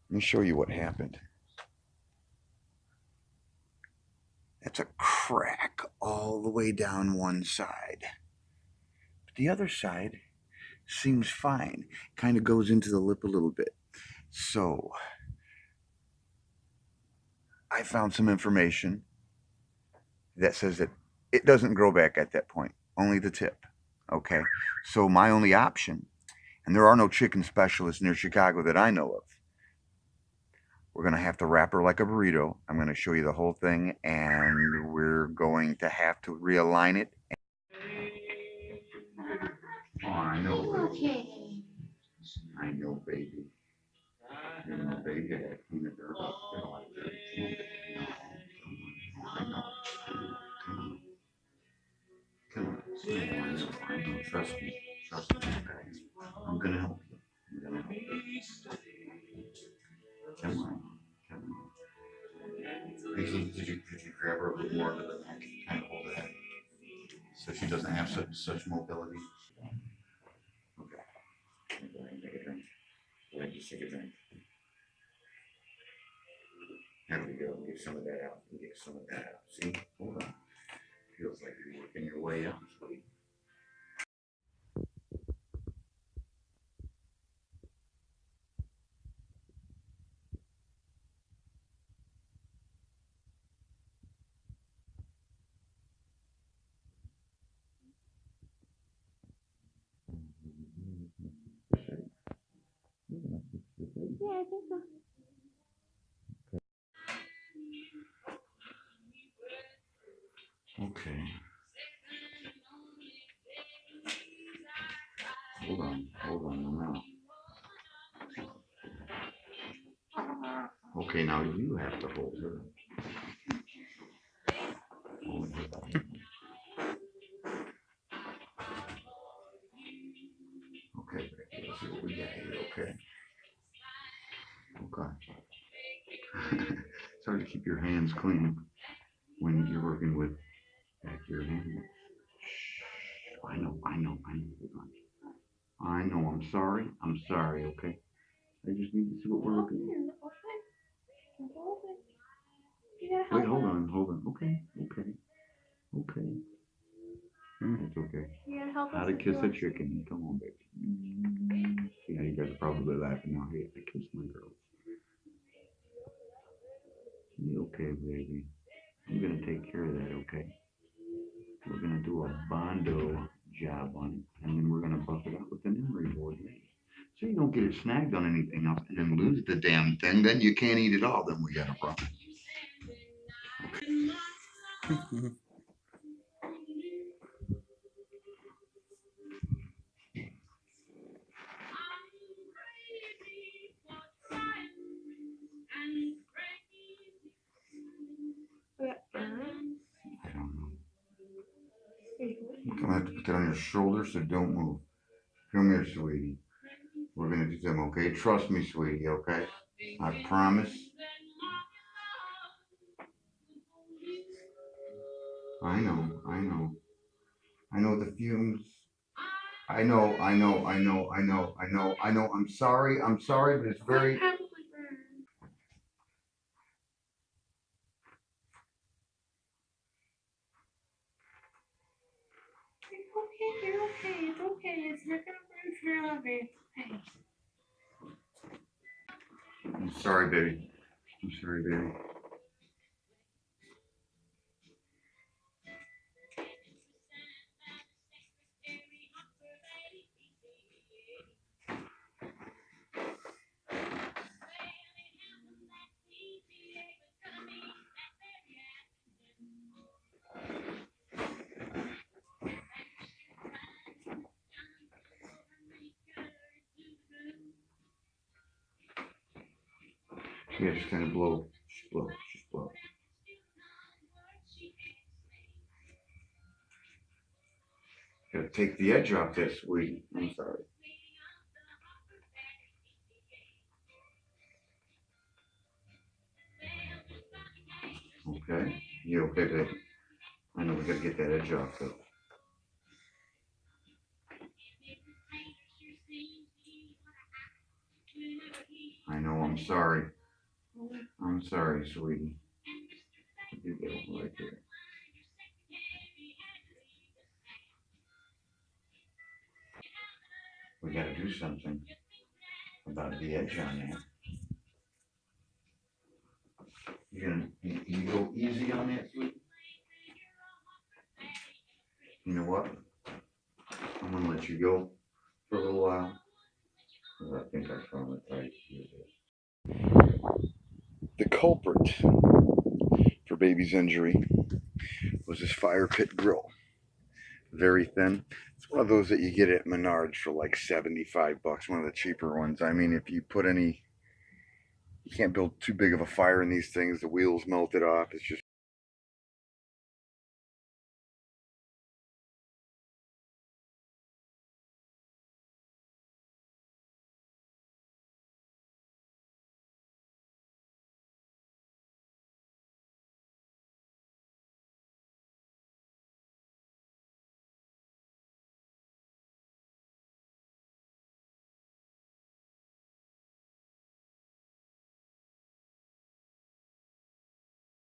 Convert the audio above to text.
Let me show you what happened. That's a crack all the way down one side. But the other side seems fine. Kind of goes into the lip a little bit. So I found some information that says that it doesn't grow back at that point, only the tip. Okay, so my only option, and there are no chicken specialists near Chicago that I know of, we're going to have to wrap her like a burrito. I'm going to show you the whole thing, and we're going to have to realign it. Oh, I know, baby. I know, baby. You know, baby, I gotta clean the dirt up. I know. Come on. I know. Trust me. Trust me. I'm gonna help you. I'm gonna help you. Come on. Come on. Did you grab her a little more to the neck? Kind of hold it in. So she doesn't have such mobility. Okay. Go ahead and take a drink. Go ahead and just take a drink. There we go. Get some of that out. Get some of that out. See? Hold on. Feels like you're working your way up, sweetie. Yeah, I think so. Okay. Hold on now. Okay, now you have to hold her. Hold her. Okay, baby, let's see what we got here, okay? Okay. It's hard to keep your hands clean when you're working with your hand. I know. Hold on. I know, I'm sorry, okay? I just need to see what we're looking at. Wait, hold on. Okay. It's okay. How to kiss a chicken. Come on, baby. Yeah, you guys are probably laughing now. Hey, I kiss my girls. You okay, baby? I'm gonna take care of that, okay? We're gonna do a bondo job on it, and then we're gonna buff it out with an emery board. So you don't get it snagged on anything else and then lose the damn thing. Then you can't eat it all. Then we got a problem. I don't know. I'm gonna have to put that on your shoulder, so don't move. Come here, sweetie. We're gonna do them, okay? Trust me, sweetie, okay? I promise. I know. I know the fumes. I know. I'm sorry, but it's very. You're okay. It's okay. It's not gonna burn forever. It's okay. I'm sorry, baby. Yeah, just kind of blow. Just blow. Gotta take the edge off that, sweetie. I'm sorry. Okay? You okay, baby? I know we gotta get that edge off, though. I know I'm sorry. I'm sorry, sweetie. You get it right there. We gotta do something about the edge on that. You go easy on that, sweetie? You know what? I'm gonna let you go for a little while. 'Cause I think I found it right here. The culprit for baby's injury was this fire pit grill. Very thin. It's one of those that you get at Menards for like 75 bucks, one of the cheaper ones. I mean, if you put any, you can't build too big of a fire in these things. The wheels melted off. It's just